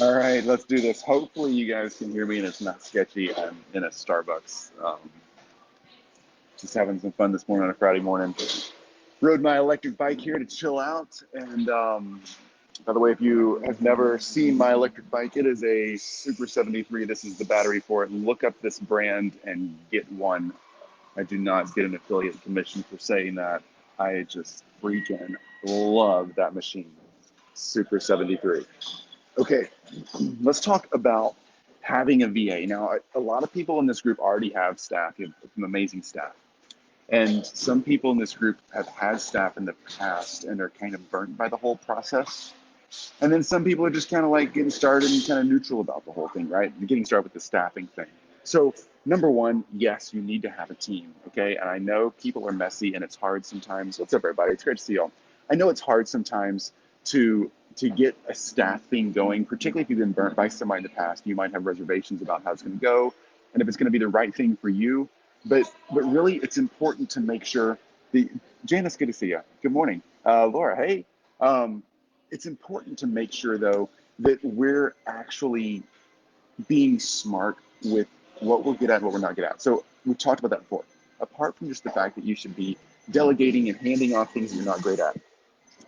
All right, let's do this. Hopefully, you guys can hear me and it's not sketchy. I'm in a Starbucks, just having some fun this morning on a Friday morning. Rode my electric bike here to chill out. And by the way, if you have never seen my electric bike, it is a Super 73. This is the battery for it. Look up this brand and get one. I do not get an affiliate commission for saying that. I just freaking love that machine. Super 73. Okay, let's talk about having a VA. Now, a lot of people in this group already have staff, you have some amazing staff. And some people in this group have had staff in the past and are kind of burnt by the whole process. And then some people are just kind of like getting started and kind of neutral about the whole thing, right? Getting started with the staffing thing. So, number one, yes, you need to have a team, okay? And I know people are messy and it's hard sometimes. What's up, everybody? It's great to see y'all. I know it's hard sometimes to get a staff thing going, particularly if you've been burnt by somebody in the past. You might have reservations about how it's going to go and if it's going to be the right thing for you. But really, it's important to make sure the Janice, good to see you. Good morning, Laura. Hey, um, it's important to make sure though that we're actually being smart with what we're good at and what we're not good at. So we talked about that before. Apart from just the fact that you should be delegating and handing off things that you're not great at,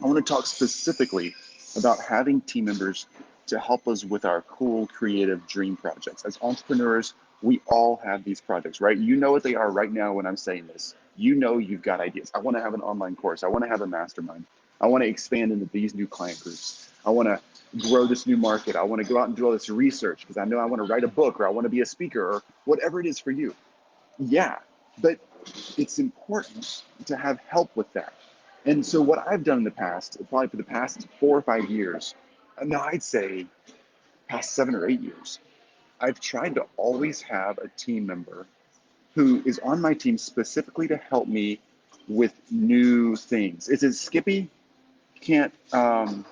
I want to talk specifically about having team members to help us with our cool, creative dream projects. As entrepreneurs, we all have these projects, right? You know what they are right now when I'm saying this. You know you've got ideas. I want to have an online course. I want to have a mastermind. I want to expand into these new client groups. I want to grow this new market. I want to go out and do all this research because I know I want to write a book or I want to be a speaker or whatever it is for you. Yeah, but it's important to have help with that. And so what I've done in the past, probably for the past 4 or 5 years, no, I'd say past 7 or 8 years, I've tried to always have a team member who is on my team specifically to help me with new things. Is it Skippy? Can't, damn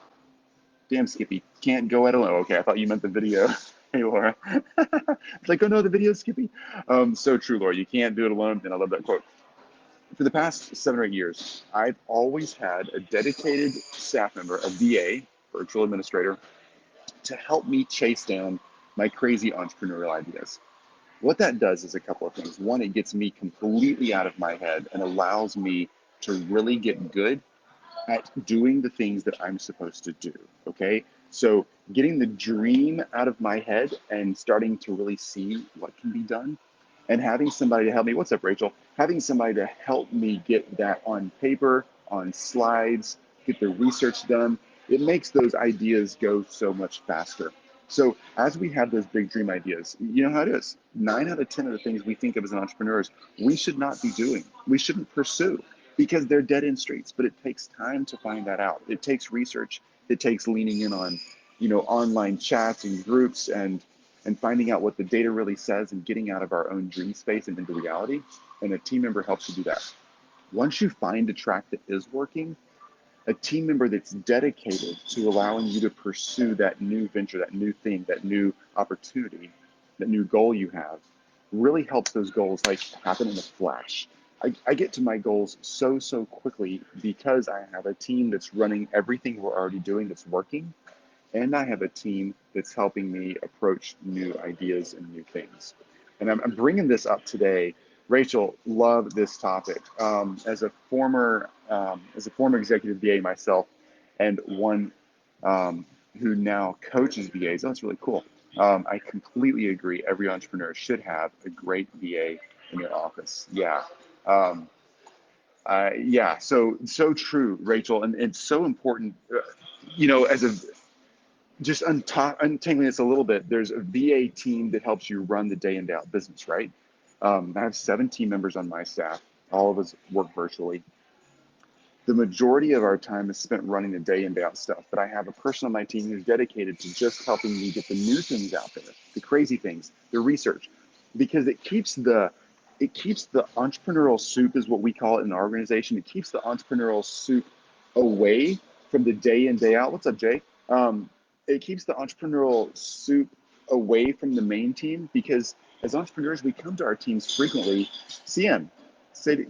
Skippy, can't go it alone. Okay, I thought you meant the video. Hey, Laura. It's like, oh no, the video, Skippy. So true, Laura. You can't do it alone. And I love that quote. For the past 7 or 8 years, I've always had a dedicated staff member, a VA, virtual administrator, to help me chase down my crazy entrepreneurial ideas. What that does is a couple of things. One, it gets me completely out of my head and allows me to really get good at doing the things that I'm supposed to do. Okay. So getting the dream out of my head and starting to really see what can be done and having somebody to help me. What's up, Rachel? Having somebody to help me get that on paper, on slides, get the research done. It makes those ideas go so much faster. So as we have those big dream ideas, you know how it is. 9 out of 10 of the things we think of as entrepreneurs, we should not be doing. We shouldn't pursue because they're dead end streets. But it takes time to find that out. It takes research. It takes leaning in on, online chats and groups and finding out what the data really says and getting out of our own dream space and into reality. And a team member helps you do that. Once you find a track that is working, a team member that's dedicated to allowing you to pursue that new venture, that new thing, that new opportunity, that new goal you have, really helps those goals like happen in a flash. I get to my goals so quickly because I have a team that's running everything we're already doing that's working, and I have a team that's helping me approach new ideas and new things. And I'm bringing this up today. Rachel, love this topic. As a former executive VA myself, and one who now coaches VAs, that's really cool. I completely agree. Every entrepreneur should have a great VA in their office. Yeah. Um, yeah, so true, Rachel, and it's so important. As a just untangling this a little bit, there's a VA team that helps you run the day in day out business, right? I have 7 team members on my staff. All of us work virtually. The majority of our time is spent running the day in day out stuff, but I have a person on my team who's dedicated to just helping me get the new things out there, the crazy things, the research, because it keeps the entrepreneurial soup, is what we call it in our organization. It keeps the entrepreneurial soup away from the day in day out. What's up, Jay? It keeps the entrepreneurial soup away from the main team because as entrepreneurs, we come to our teams frequently. CM,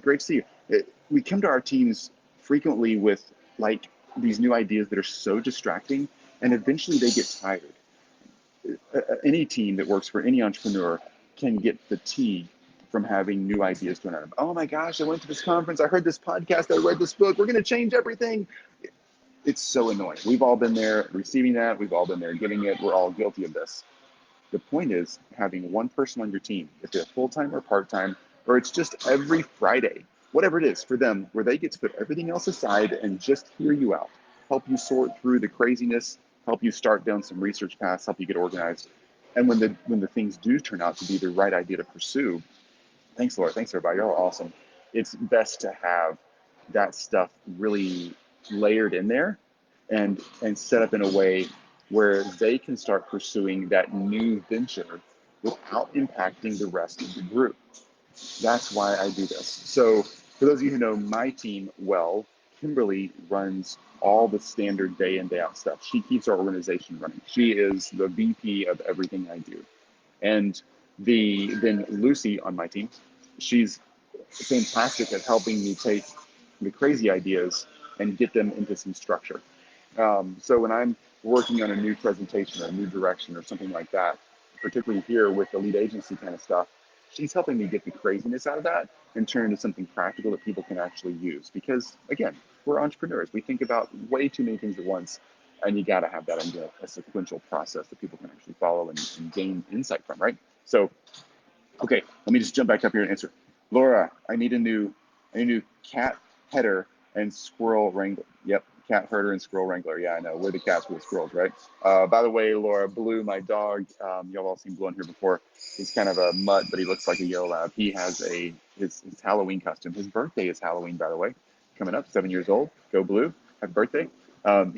great to see you. We come to our teams frequently with like these new ideas that are so distracting, and eventually they get tired. any team that works for any entrepreneur can get fatigued from having new ideas thrown at them. Oh my gosh, I went to this conference, I heard this podcast, I read this book, we're going to change everything. It's so annoying. We've all been there receiving that. We've all been there giving it. We're all guilty of this. The point is having one person on your team, if they're full-time or part-time, or it's just every Friday, whatever it is for them, where they get to put everything else aside and just hear you out, help you sort through the craziness, help you start down some research paths, help you get organized. And when the things do turn out to be the right idea to pursue, thanks, Laura. Thanks, everybody. You're all awesome. It's best to have that stuff really layered in there and set up in a way where they can start pursuing that new venture without impacting the rest of the group. That's why I do this. So for those of you who know my team well, Kimberly runs all the standard day in, day out stuff. She keeps our organization running. She is the VP of everything I do. And then Lucy on my team, she's fantastic at helping me take the crazy ideas and get them into some structure. So when I'm working on a new presentation or a new direction or something like that, particularly here with the lead agency kind of stuff, she's helping me get the craziness out of that and turn into something practical that people can actually use. Because again, we're entrepreneurs. We think about way too many things at once, and you got to have that in a sequential process that people can actually follow and gain insight from, right? So, okay, let me just jump back up here and answer. Laura, I need a new cat header and squirrel wrangler. Yep, cat herder and squirrel wrangler. Yeah, I know. We're the cats, we're the squirrels, right? By the way, Laura, Blue, my dog, y'all all seen Blue on here before. He's kind of a mutt, but he looks like a yellow lab. He has his Halloween costume. His birthday is Halloween, by the way. Coming up, 7 years old. Go Blue. Happy birthday.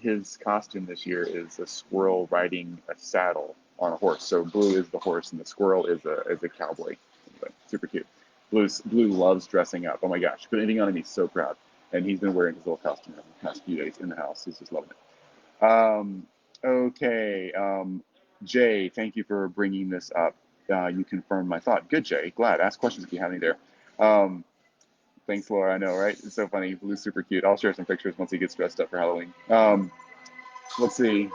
His costume this year is a squirrel riding a saddle on a horse. So Blue is the horse and the squirrel is a cowboy. Anyway, super cute. Blue loves dressing up. Oh my gosh, put anything on him, he's so proud. And he's been wearing his little costume for the past few days in the house. He's just loving it. Okay, Jay, thank you for bringing this up. You confirmed my thought. Good, Jay. Glad. Ask questions if you have any there. Thanks, Laura. I know, right? It's so funny. Blue's super cute. I'll share some pictures once he gets dressed up for Halloween. Let's see.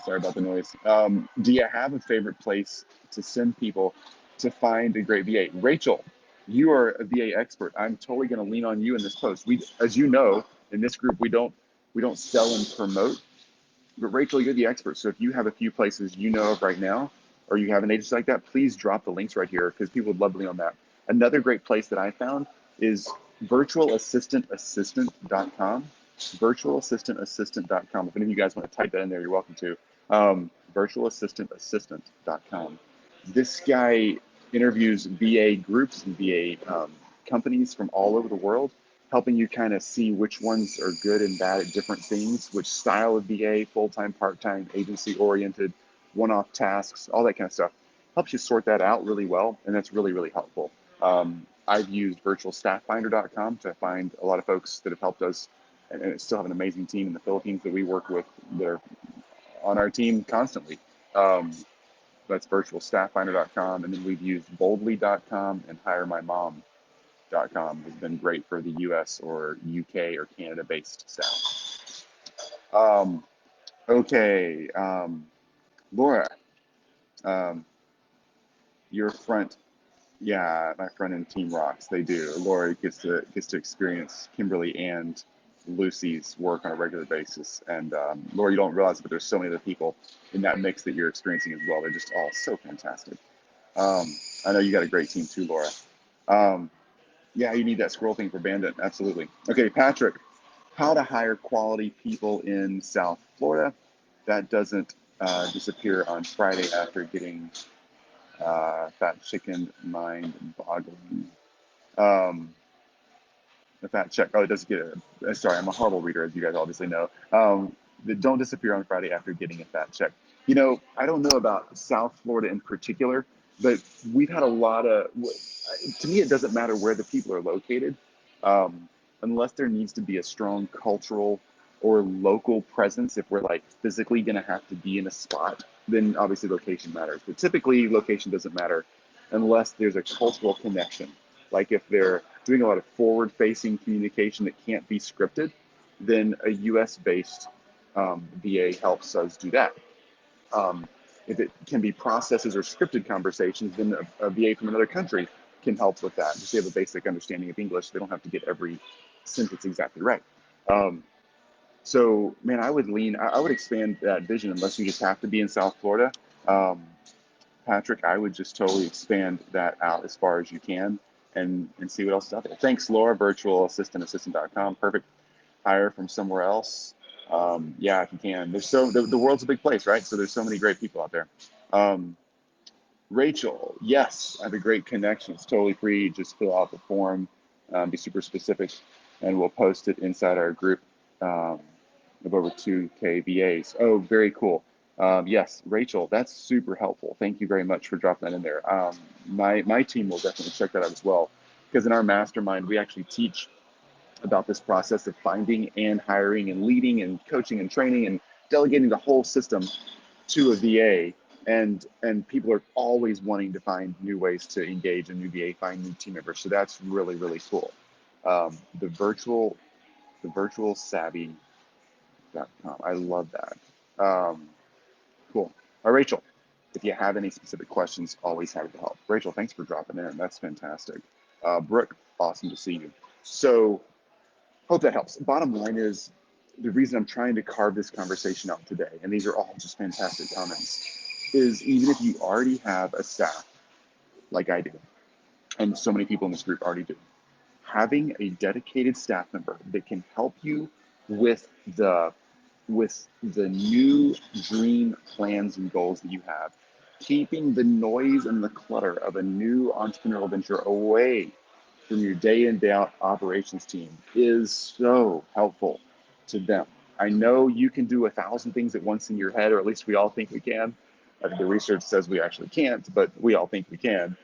Sorry about the noise. Do you have a favorite place to send people to find a great VA? Rachel, you are a VA expert. I'm totally going to lean on you in this post. We, as you know, in this group, we don't sell and promote. But Rachel, you're the expert. So if you have a few places you know of right now, or you have an agency like that, please drop the links right here because people would love to lean on that. Another great place that I found is virtualassistantassistant.com. Virtualassistantassistant.com. If any of you guys want to type that in there, you're welcome to. Virtualassistantassistant.com. This guy interviews VA groups and VA companies from all over the world, helping you kind of see which ones are good and bad at different things, which style of VA, full-time, part-time, agency-oriented, one-off tasks, all that kind of stuff. Helps you sort that out really well, and that's really, really helpful. I've used virtualstafffinder.com to find a lot of folks that have helped us, and still have an amazing team in the Philippines that we work with that are on our team constantly. That's virtualstafffinder.com, and then we've used boldly.com and hiremymom.com has been great for the US or UK or Canada based staff. Okay, Laura, your front, yeah, my front end team rocks. They do. Laura gets to experience Kimberly and Lucy's work on a regular basis. And Laura, you don't realize it, but there's so many other people in that mix that you're experiencing as well. They're just all so fantastic. I know you got a great team too, Laura. Yeah, you need that scroll thing for Bandit. Absolutely. Okay, Patrick, how to hire quality people in South Florida. That doesn't disappear on Friday after getting fat chicken mind boggling. The fat check. Oh, it doesn't get a, sorry, I'm a horrible reader, as you guys obviously know. Don't disappear on Friday after getting a fat check. You know, I don't know about South Florida in particular, but we've had a lot of, to me, it doesn't matter where the people are located, unless there needs to be a strong cultural or local presence. If we're like physically going to have to be in a spot, then obviously location matters. But typically location doesn't matter unless there's a cultural connection. Like if they're doing a lot of forward-facing communication that can't be scripted, then a US-based VA helps us do that. If it can be processes or scripted conversations, then a VA from another country can help with that. Just to have a basic understanding of English. They don't have to get every sentence exactly right. So, man, I would expand that vision unless you just have to be in South Florida. Um, Patrick, I would just totally expand that out as far as you can and see what else is out there. Thanks, Laura, virtualassistantassistant.com. Perfect. Hire from somewhere else. Yeah, if you can. The world's a big place, right? So there's so many great people out there. Rachel, yes, I have a great connection. It's totally free. Just fill out the form, be super specific, and we'll post it inside our group of over 2K VAs. Oh, very cool. Yes, Rachel, that's super helpful. Thank you very much for dropping that in there. My team will definitely check that out as well, because in our mastermind, we actually teach about this process of finding and hiring and leading and coaching and training and delegating the whole system to a VA. And people are always wanting to find new ways to engage a new VA, find new team members. So that's really, really cool. The virtual savvy.com. I love that. Cool. Rachel, if you have any specific questions, always happy to help. Rachel, thanks for dropping in. That's fantastic. Brooke, awesome to see you. So hope that helps. Bottom line is, the reason I'm trying to carve this conversation out today, and these are all just fantastic comments, is even if you already have a staff like I do, and so many people in this group already do, having a dedicated staff member that can help you with the new dream plans and goals that you have, keeping the noise and the clutter of a new entrepreneurial venture away from your day in, day out operations team is so helpful to them. I know you can do 1,000 things at once in your head, or at least we all think we can. I think the research says we actually can't, but we all think we can.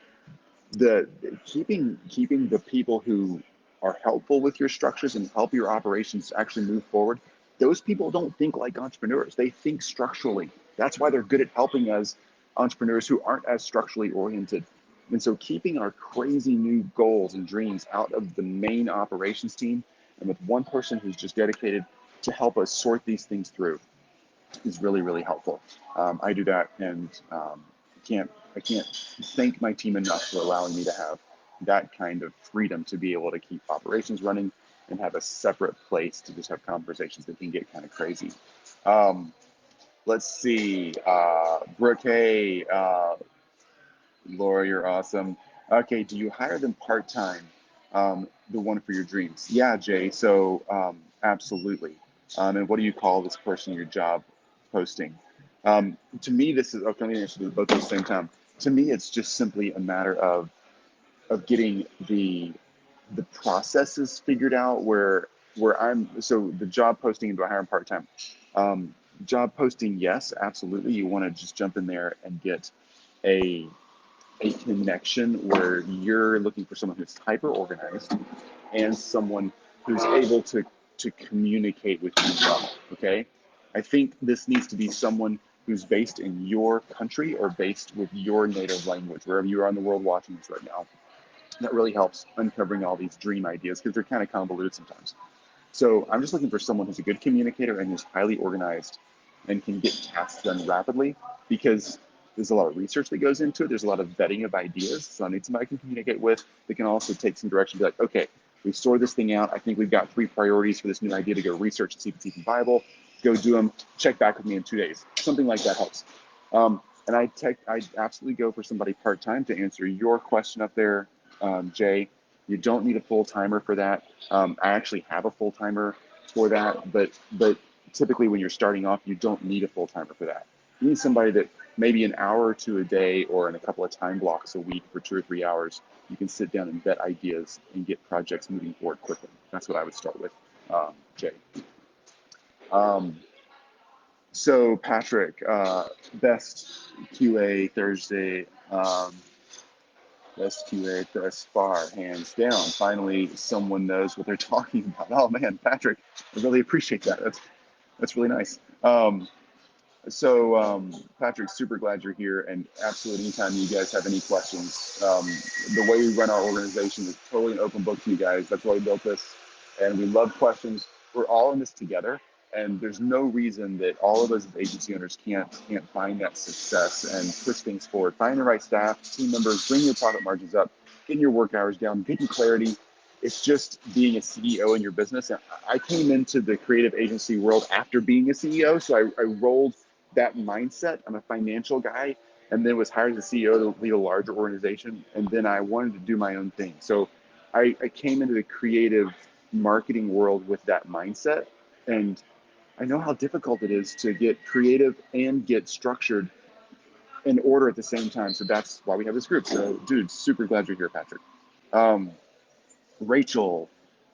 The keeping the people who are helpful with your structures and help your operations actually move forward, those people don't think like entrepreneurs. They think structurally. That's why they're good at helping us entrepreneurs who aren't as structurally oriented. And so keeping our crazy new goals and dreams out of the main operations team and with one person who's just dedicated to help us sort these things through is really, really helpful. I do that, and I can't thank my team enough for allowing me to have that kind of freedom to be able to keep operations running and have a separate place to just have conversations that can get kind of crazy. Let's see, Brooke, hey, Laura, you're awesome. Okay, do you hire them part-time, the one for your dreams? Yeah, Jay, so absolutely. And what do you call this person your job posting? To me, this is, okay, let me answer both at the same time. To me, it's just simply a matter of getting the processes figured out where I'm, so the job posting, do I hire them part-time? Job posting, yes, absolutely. You want to just jump in there and get a connection where you're looking for someone who's hyper organized and someone who's able to communicate with you well. Okay, I think this needs to be someone who's based in your country or based with your native language, wherever you are in the world watching this right now. That really helps uncovering all these dream ideas because they're kind of convoluted sometimes. So I'm just looking for someone who's a good communicator and who's highly organized and can get tasks done rapidly, because there's a lot of research that goes into it. There's a lot of vetting of ideas. So I need somebody I can communicate with that can also take some direction, be like, okay, we sorted this thing out. I think we've got 3 priorities for this new idea to go research and see if it's even viable. Go do them, check back with me in 2 days. Something like that helps. And I absolutely go for somebody part-time to answer your question up there, Jay. You don't need a full-timer for that. I actually have a full-timer for that, but typically when you're starting off, you don't need a full-timer for that. You need somebody that maybe an hour or 2 a day or in a couple of time blocks a week for 2 or 3 hours, you can sit down and vet ideas and get projects moving forward quickly. That's what I would start with, Jay. So Patrick, best QA Thursday, best QA thus far, hands down. Finally, someone knows what they're talking about. Oh man, Patrick, I really appreciate that. That's really nice. Patrick, super glad you're here, and absolutely anytime you guys have any questions, the way we run our organization is totally an open book to you guys. That's why we built this, and we love questions. We're all in this together, And there's no reason that all of us as agency owners can't find that success and push things forward. Find the right staff, team members, bring your profit margins up, getting your work hours down, getting clarity. It's just being a CEO in your business. And I came into the creative agency world after being a CEO, so I rolled that mindset. I'm a financial guy, and then was hired as a CEO to lead a larger organization, and then I wanted to do my own thing. So I came into the creative marketing world with that mindset, and I know how difficult it is to get creative and get structured in order at the same time. So that's why we have this group. So, dude, super glad you're here, Patrick. Um, Rachel,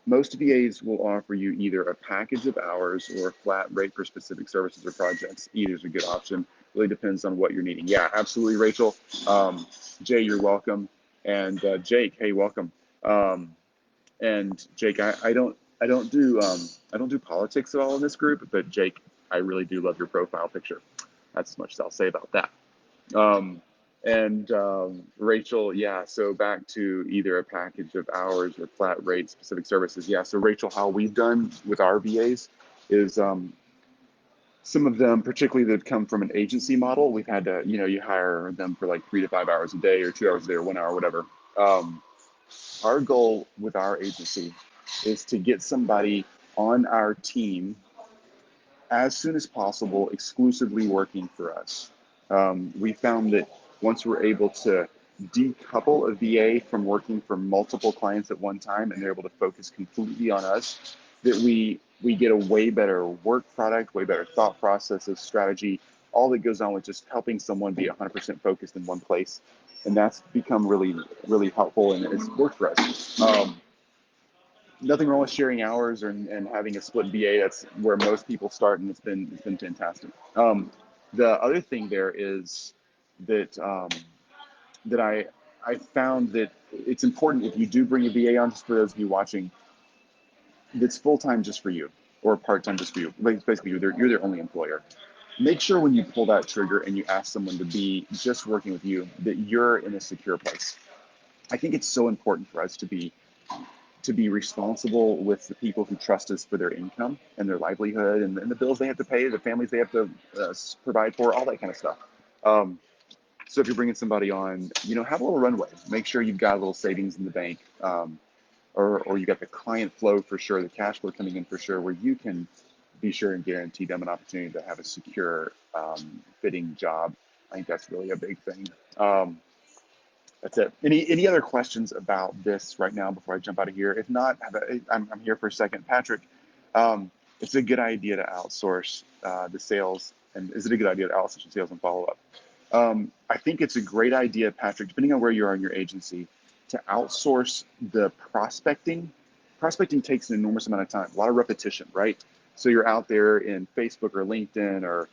most VAs will offer you either a package of hours or a flat rate for specific services or projects. Either is a good option. Really depends on what you're needing. Yeah, absolutely, Rachel. Jay, you're welcome. And Jake, hey, welcome. Um, and Jake, I don't do politics at all in this group, but Jake, I really do love your profile picture. That's as much as I'll say about that. Um, Rachel, yeah, so back to either a package of hours or flat rate specific services. Yeah, so Rachel, how we've done with our VAs is some of them, particularly that come from an agency model, we've had to, you hire them for like 3 to 5 hours a day or 2 hours a day or 1 hour, whatever. Our goal with our agency is to get somebody on our team as soon as possible, exclusively working for us. We found that once we're able to decouple a VA from working for multiple clients at one time, and they're able to focus completely on us, that we get a way better work product, way better thought processes, strategy, all that goes on with just helping someone be 100% focused in one place. And that's become really, really helpful, and it's worked for us. Nothing wrong with sharing hours and having a split VA. That's where most people start, and it's been fantastic. The other thing there is that that I found that it's important, if you do bring a VA on, just for those of you watching, that's full time just for you or part time just for you. Like, basically, you're their only employer. Make sure when you pull that trigger and you ask someone to be just working with you, that you're in a secure place. I think it's so important for us to be responsible with the people who trust us for their income and their livelihood, and the bills they have to pay, the families they have to provide for, all that kind of stuff. So if you're bringing somebody on, have a little runway. Make sure you've got a little savings in the bank, or you got the client flow for sure, the cash flow coming in for sure, where you can be sure and guarantee them an opportunity to have a secure, fitting job. I think that's really a big thing. That's it. Any other questions about this right now before I jump out of here? If not, I'm here for a second. Patrick, it's a good idea to outsource the sales. And is it a good idea to outsource the sales and follow up? I think it's a great idea, Patrick, depending on where you are in your agency, to outsource the prospecting. Prospecting takes an enormous amount of time, a lot of repetition, right? So you're out there in Facebook or LinkedIn or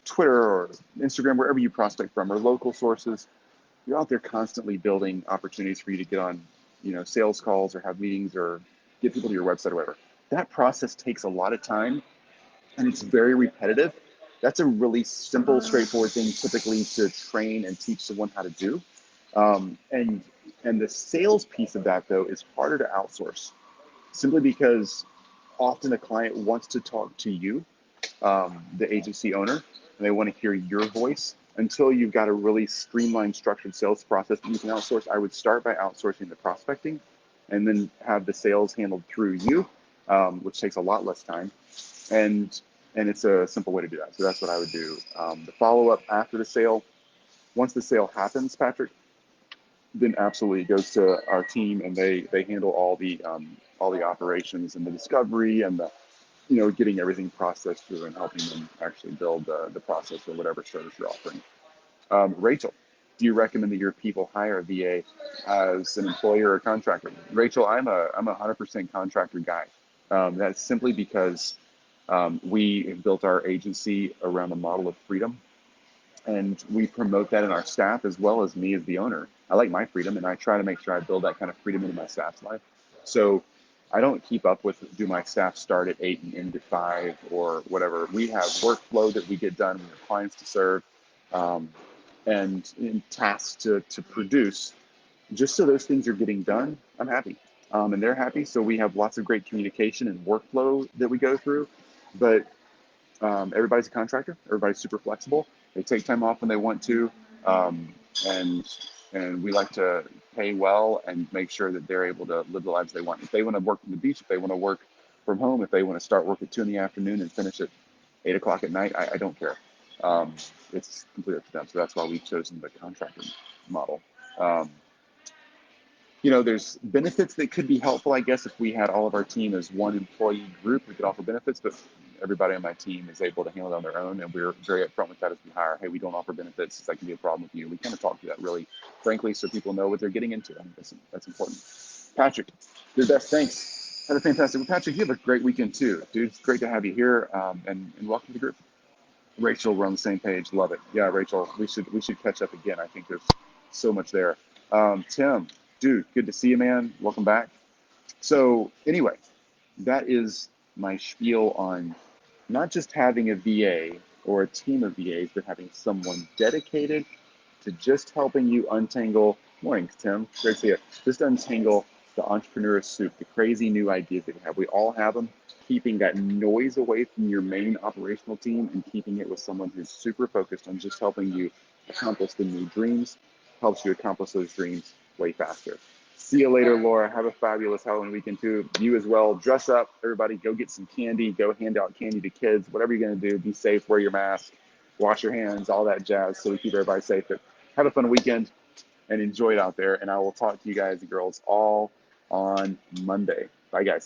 Twitter or Instagram, wherever you prospect from, or local sources. You're out there constantly building opportunities for you to get on, sales calls or have meetings or get people to your website or whatever. That process takes a lot of time, and it's very repetitive. That's a really simple, straightforward thing typically to train and teach someone how to do. And the sales piece of that, though, is harder to outsource, simply because often a client wants to talk to you, the agency owner, and they want to hear your voice. Until you've got a really streamlined, structured sales process that you can outsource, I would start by outsourcing the prospecting, and then have the sales handled through you, which takes a lot less time. And it's a simple way to do that. So that's what I would do. The follow-up after the sale, once the sale happens, Patrick, then absolutely it goes to our team, and they handle all the operations and the discovery and the getting everything processed through and helping them actually build the process or whatever service you're offering. Rachel, do you recommend that your people hire a VA as an employer or contractor? Rachel, I'm a 100% contractor guy. That's simply because we have built our agency around a model of freedom, and we promote that in our staff as well as me as the owner. I like my freedom, and I try to make sure I build that kind of freedom into my staff's life. So I don't keep up with, do my staff start at 8 and end at 5 or whatever. We have workflow that we get done. We have clients to serve, and tasks to produce. Just so those things are getting done, I'm happy. And they're happy. So we have lots of great communication and workflow that we go through. But everybody's a contractor. Everybody's super flexible. They take time off when they want to, um, and and we like to pay well and make sure that they're able to live the lives they want. If they want to work from the beach, if they want to work from home, if they want to start work at 2 in the afternoon and finish at 8 o'clock at night, I don't care. Um, it's completely up to them. So that's why we've chosen the contractor model. Um, there's benefits that could be helpful, I guess, if we had all of our team as one employee group, we could offer benefits, but everybody on my team is able to handle it on their own, and we're very upfront with that as we hire. Hey, we don't offer benefits. That can be a problem with you. We kind of talk through that really frankly so people know what they're getting into. I think that's important. Patrick, your best. Thanks. Have a fantastic one. Patrick, you have a great weekend too, dude. It's great to have you here, and welcome to the group. Rachel, we're on the same page. Love it. Yeah, Rachel, we should catch up again. I think there's so much there. Tim, dude, good to see you, man. Welcome back. So anyway, that is my spiel on not just having a VA or a team of VAs, but having someone dedicated to just helping you untangle. Morning, Tim. Great to see you. Just untangle the entrepreneur soup, the crazy new ideas that you have. We all have them. Keeping that noise away from your main operational team and keeping it with someone who's super focused on just helping you accomplish the new dreams helps you accomplish those dreams way faster. See you later, Laura. Have a fabulous Halloween weekend too. You as well. Dress up, everybody. Go get some candy. Go hand out candy to kids. Whatever you're going to do, be safe. Wear your mask. Wash your hands. All that jazz. So we keep everybody safe. But have a fun weekend and enjoy it out there. And I will talk to you guys and girls all on Monday. Bye, guys.